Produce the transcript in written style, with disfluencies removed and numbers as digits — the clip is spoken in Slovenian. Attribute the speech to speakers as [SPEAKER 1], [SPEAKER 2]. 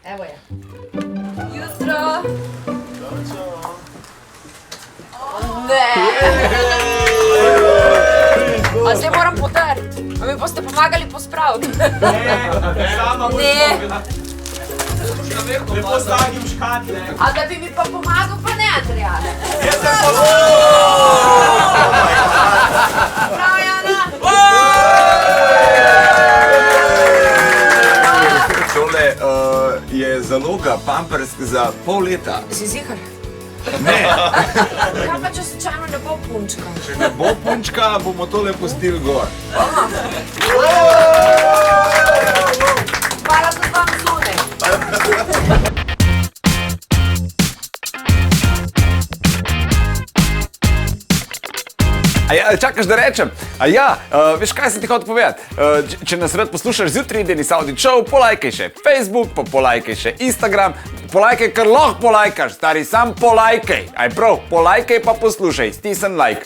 [SPEAKER 1] Evo je. Jutro. Ne. A zdaj moram potrti. A mi boste pomagali pospraviti? Ne.
[SPEAKER 2] Lepo stavim škatle.
[SPEAKER 1] A da bi mi pa pomagal, pa ne, Andreja.
[SPEAKER 2] Jaz sem pa
[SPEAKER 1] Prav, Jana.
[SPEAKER 3] Tole je zaloga Pampers za pol leta.
[SPEAKER 1] Si zihar?
[SPEAKER 3] Ne,
[SPEAKER 1] Kaj pa, če slučajno ne bo punčka?
[SPEAKER 3] če ne bo punčka, bomo tole pustili gor.
[SPEAKER 1] Hvala za vam zunaj.
[SPEAKER 4] Čakaš, da rečem? Veš, kaj sem ti hotel povedati? Če nas rad poslušaš zjutraj, Denis Audi Show, polajkaj še Facebook, pa polajkaj še Instagram, polajkaj, kar lahko polajkaš, stari, sam polajkaj. Aj prav, polajkaj pa poslušaj, stisni like.